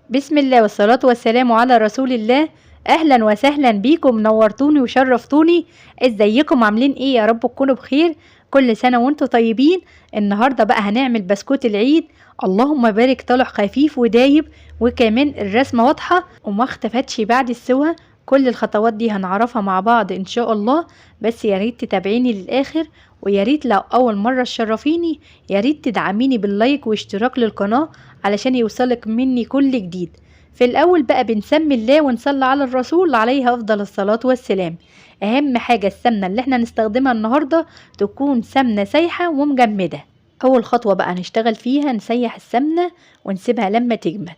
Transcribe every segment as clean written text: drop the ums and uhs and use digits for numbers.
بسم الله والصلاة والسلام على رسول الله. أهلا وسهلا بيكم، نورتوني وشرفتوني. ازيكم عاملين ايه؟ يا رب تكونوا بخير. كل سنة وانتم طيبين. النهاردة بقى هنعمل بسكوت العيد. اللهم بارك، طلع خفيف ودايب، وكمان الرسمة واضحة وما اختفتش بعد السوا. كل الخطوات دي هنعرفها مع بعض ان شاء الله، بس يا ريت تتابعيني للآخر. ويا ريت لو أول مرة تشرفيني يا ريت تدعميني باللايك واشتراك للقناة علشان يوصلك مني كل جديد. في الأول بقى بنسمي الله ونصلي على الرسول عليه أفضل الصلاة والسلام. أهم حاجة السمنة اللي احنا نستخدمها النهاردة تكون سمنة سايحة ومجمدة. أول خطوة بقى نشتغل فيها نسيح السمنة ونسيبها لما تجمد.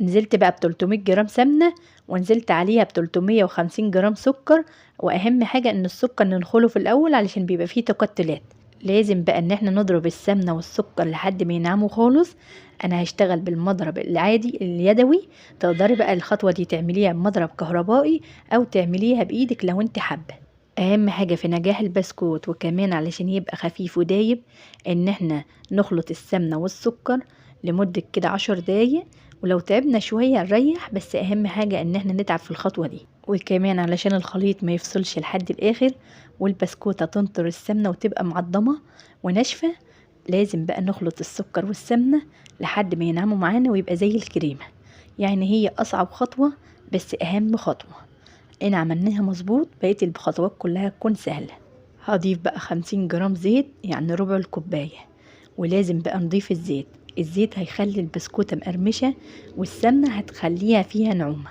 نزلت بقى ب 300 جرام سمنة، ونزلت عليها ب 350 جرام سكر. وأهم حاجة إن السكر ننخله في الأول علشان بيبقى فيه تكتلات. لازم بقى ان احنا نضرب السمنة والسكر لحد ما ينعموا خالص. انا هشتغل بالمضرب العادي اليدوي. تقدري بقى الخطوة دي تعمليها بمضرب كهربائي او تعمليها بايدك لو انت حابة. اهم حاجة في نجاح البسكوت وكمان علشان يبقى خفيف ودايب ان احنا نخلط السمنة والسكر لمدة كده 10 دقايق. ولو تعبنا شوية نريح، بس اهم حاجة ان احنا نتعب في الخطوة دي. وكمان علشان الخليط ما يفصلش لحد الاخر والبسكوتة تنطر السمنة وتبقى معضمة وناشفة، لازم بقى نخلط السكر والسمنة لحد ما ينعموا معانا ويبقى زي الكريمة. يعني هي أصعب خطوة بس أهم خطوة. إن عملناها مظبوط بقية الخطوات كلها تكون سهلة. هضيف بقى 50 جرام زيت، يعني ربع الكوباية. ولازم بقى نضيف الزيت. الزيت هيخلي البسكوتة مقرمشة، والسمنة هتخليها فيها نعومة.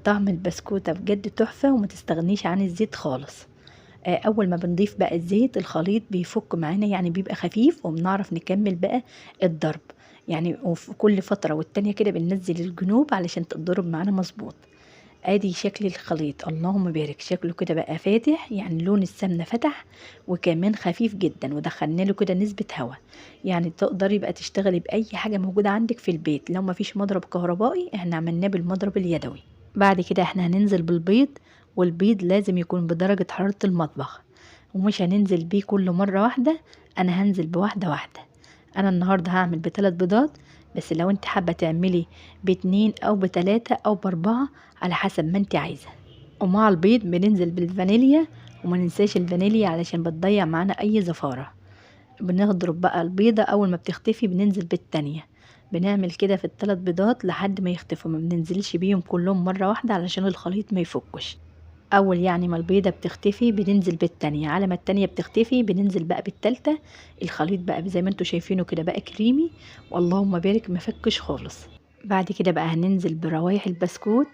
طعم البسكوتة بجد تحفة وما تستغنيش عن الزيت خالص. اول ما بنضيف بقى الزيت الخليط بيفك معانا، يعني بيبقى خفيف وبنعرف نكمل بقى الضرب. يعني وفي كل فترة والتانية كده بننزل الجنوب علشان تتضرب معانا مظبوط. ادي شكل الخليط، اللهم بارك، شكله كده بقى فاتح، يعني لون السمنة فتح وكمان خفيف جدا، ودخلنا له كده نسبة هواء. يعني تقدري بقى تشتغلي بأي حاجة موجودة عندك في البيت. لو ما فيش مضرب كهربائي احنا عملناه بالمضرب اليدوي. بعد كده احنا هننزل بالبيض. والبيض لازم يكون بدرجة حرارة المطبخ، ومش هننزل بيه كل مرة واحدة. انا هنزل بواحدة واحدة. انا النهاردة هعمل ب3 بيضات، بس لو انت حابة تعملي ب2 او ب3 او ب4 على حسب ما انت عايزة. ومع البيض بننزل بالفانيليا، وما ننساش الفانيليا علشان بتضيع معانا اي زفارة. بنضرب بقى البيضة اول ما بتختفي بننزل بالتانية. بنعمل كده في ال3 بيضات لحد ما يختفوا، ما بننزلش بيهم كلهم مرة واحدة علشان الخليط ما يفكش. اول يعني ما البيضة بتختفي بننزل بالتانية، على ما التانية بتختفي بننزل بقى بالتالتة. الخليط بقى زي ما انتوا شايفينه كده بقى كريمي، واللهم بارك مفكش خالص. بعد كده بقى هننزل بروايح البسكوت.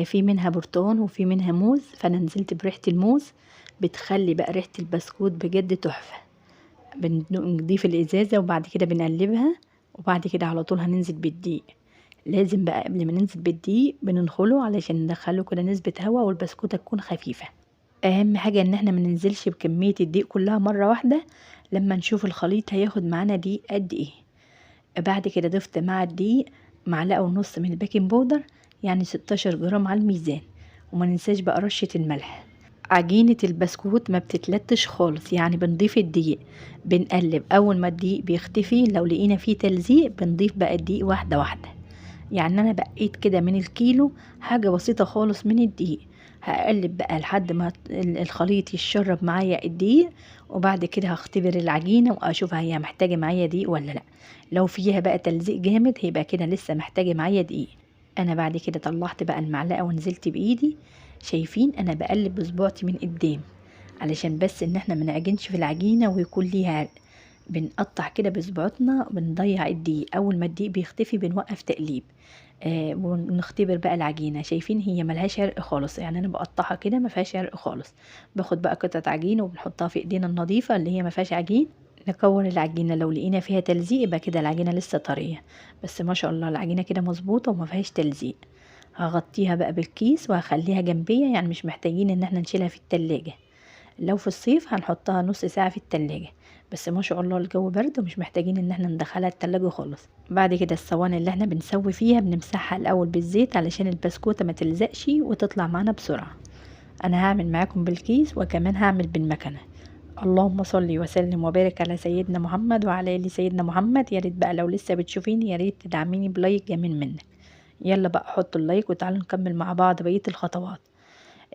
في منها برتقان وفي منها موز، فانا نزلت بريحة الموز. بتخلي بقى ريحة البسكوت بجد تحفة. بنضيف الازازة وبعد كده بنقلبها. وبعد كده على طول هننزل بالدقيق. لازم بقى قبل ما ننزل بالدقيق بننخله علشان ندخله كده نسبة هواء والبسكوتة تكون خفيفة. اهم حاجة ان احنا ما ننزلش بكمية الدقيق كلها مرة واحدة. لما نشوف الخليط هياخد معانا دقيق قد ايه. بعد كده ضفت مع الدقيق معلقة ونص من البيكنج باودر، يعني 16 جرام على الميزان. وما ننساش بقى رشة الملح. عجينة البسكوت ما بتتلتش خالص، يعني بنضيف الدقيق. بنقلب اول ما الدقيق بيختفي، لو لقينا فيه تلزيق بنضيف بقى الدقيق واحدة واحدة. يعني انا بقيت كده من الكيلو حاجة بسيطة خالص من الدقيق. هقلب بقى لحد ما الخليط يشرب معايا الدقيق. وبعد كده هختبر العجينة واشوف هي محتاجة معايا دقيق ولا لا. لو فيها بقى تلزيق جامد هيبقى كده لسه محتاجة معايا دقيق. انا بعد كده طلعت بقى المعلقة ونزلت بايدي. شايفين انا بقلب بصباعتي من قدام علشان بس ان احنا منعجنش في العجينة ويكون ليها عرق. بنقطع كده بصباعتنا، بنضيع الدقيق. اول ما الدقيق بيختفي بنوقف تقليب. ونختبر بقى العجينة. شايفين هي ملهاش عرق خالص، يعني انا بقطعها كده ما فيهاش عرق خالص. باخد بقى قطعة عجين وبنحطها في ايدينا النظيفة اللي هي ما فيهاش عجين. نكور العجينة، لو لقينا فيها تلزيق يبقى كده العجينة لسه طرية. بس ما شاء الله العجينة كده مظبوطة وما فيهاش تلزيق. هغطيها بقى بالكيس وهخليها جنبية، يعني مش محتاجين ان احنا نشيلها في التلاجة. لو في الصيف هنحطها نص ساعة في التلاجة. بس ما شاء الله الجو برد ومش محتاجين ان احنا ندخلها التلاجة خالص. بعد كده الصواني اللي احنا بنسوي فيها بنمسحها الاول بالزيت علشان البسكوتة ما تلزقش وتطلع معانا بسرعة. انا هعمل معاكم بالكيس وكمان هعمل بالمكنة. اللهم صل وسلم وبارك على سيدنا محمد وعلى ال سيدنا محمد. يا ريت بقى لو لسه بتشوفيني يا ريت تدعميني بلايك جميل منك. يلا بقى حطوا اللايك وتعالوا نكمل مع بعض بقية الخطوات.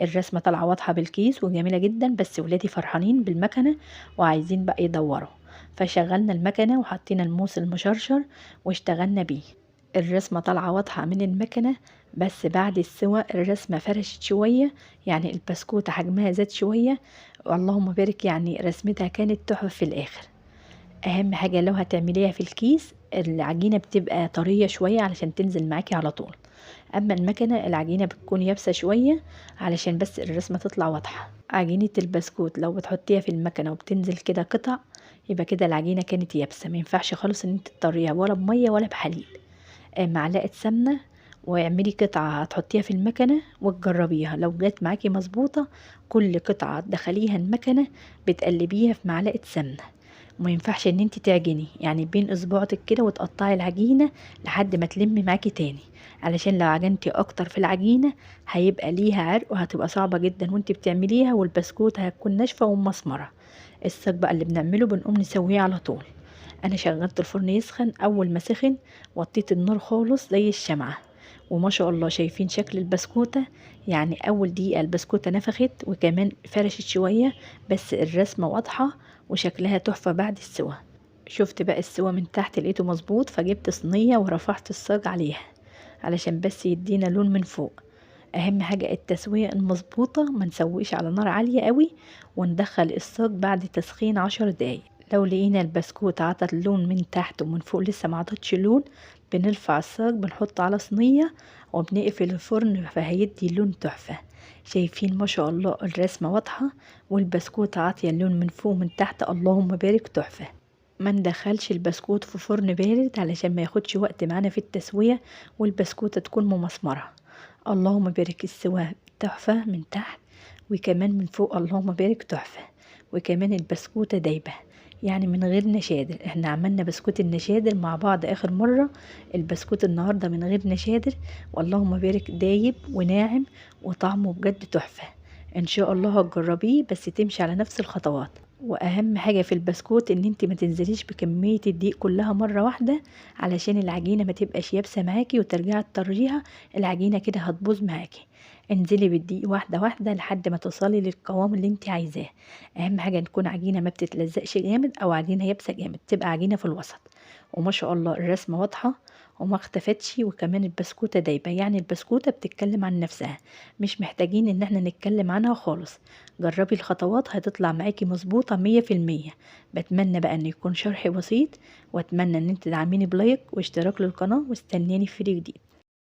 الرسمة طالعة واضحة بالكيس وجميلة جدا، بس ولادي فرحانين بالمكنة وعايزين بقى يدوروا، فشغلنا المكنة وحطينا الموس المشرشر واشتغلنا بيه. الرسمة طالعة واضحة من المكنة، بس بعد السوا الرسمة فرشت شوية، يعني البسكوتة حجمها زاد شوية، اللهم بارك، يعني رسمتها كانت تحفة في الآخر. أهم حاجة لو هتعمليها في الكيس العجينة بتبقى طرية شوية علشان تنزل معاكي على طول، اما المكنة العجينة بتكون يابسة شوية علشان بس الرسمة تطلع واضحة. عجينة البسكوت لو بتحطيها في المكنة وبتنزل كده قطع، يبقى كده العجينة كانت يابسة، مينفعش خالص ان انت تطريها ولا بمية ولا بحليب. معلقة سمنة واعملي قطعة هتحطيها في المكنة وتجربيها، لو جت معاكي مظبوطة كل قطعة تدخليها المكنة بتقلبيها في معلقة سمنة. وما ينفعش ان انت تعجني يعني بين اصبعتك كده وتقطعي العجينة لحد ما تلمي معاكي تاني، علشان لو عجنتي اكتر في العجينة هيبقى ليها عرق وهتبقى صعبة جدا وانت بتعمليها، والبسكوت هتكون ناشفة ومسمرة. الصاج بقى اللي بنعمله بنقوم نسويه على طول. انا شغلت الفرن يسخن، اول ما سخن وطيت النار خالص زي الشمعة، وما شاء الله شايفين شكل البسكوتة، يعني اول دقيقة البسكوتة نفخت وكمان فرشت شوية، بس الرسمة واضحة وشكلها تحفة بعد السوا. شفت بقى السوا من تحت لقيته مظبوط، فجبت صينية ورفعت الصاج عليها علشان بس يدينا لون من فوق. اهم حاجة التسوية المظبوطة، ما نسويش على نار عالية قوي، وندخل الصاج بعد تسخين 10 دقايق. لو لقينا البسكوت عطت لون من تحت ومن فوق لسه ما عطتش لون، بنرفع الصاج بنحطه على صينية وبنقفل الفرن، فهيدي لون تحفة. شايفين ما شاء الله الرسمة واضحة والبسكوت عاطية اللون من فوق ومن تحت، اللهم بارك تحفة. ما ندخلش البسكوت في فرن بارد علشان ما ياخدش وقت معانا في التسوية والبسكوتة تكون ممسمرة. اللهم بارك، السوا تحفة من تحت وكمان من فوق اللهم بارك تحفة، وكمان البسكوتة دايبة يعني من غير نشادر. احنا عملنا بسكوت النشادر مع بعض اخر مرة، البسكوت النهاردة من غير نشادر، واللهم بارك دايب وناعم وطعمه بجد تحفة. ان شاء الله هتجربيه بس تمشي على نفس الخطوات. واهم حاجة في البسكوت ان انت ما تنزليش بكمية الدقيق كلها مرة واحدة، علشان العجينة ما تبقاش يابسة معاكي وترجعي تطريها، العجينة كده هتبوظ معاكي. انزلي بالدقيق واحدة واحدة لحد ما توصلي للقوام اللي انت عايزاه. اهم حاجة تكون عجينة ما بتتلزقش جامد او عجينة يابسة جامد، تبقى عجينة في الوسط. وما شاء الله الرسمة واضحة وما اختفتش، وكمان البسكوتة دايبة، يعني البسكوتة بتتكلم عن نفسها، مش محتاجين ان احنا نتكلم عنها خالص. جربي الخطوات هتطلع معاكي مظبوطة 100%. بتمنى بقى ان يكون شرحي بسيط، واتمنى ان انت تدعميني بلايك واشتراك للقناة، واستنيني في فيديو جديد.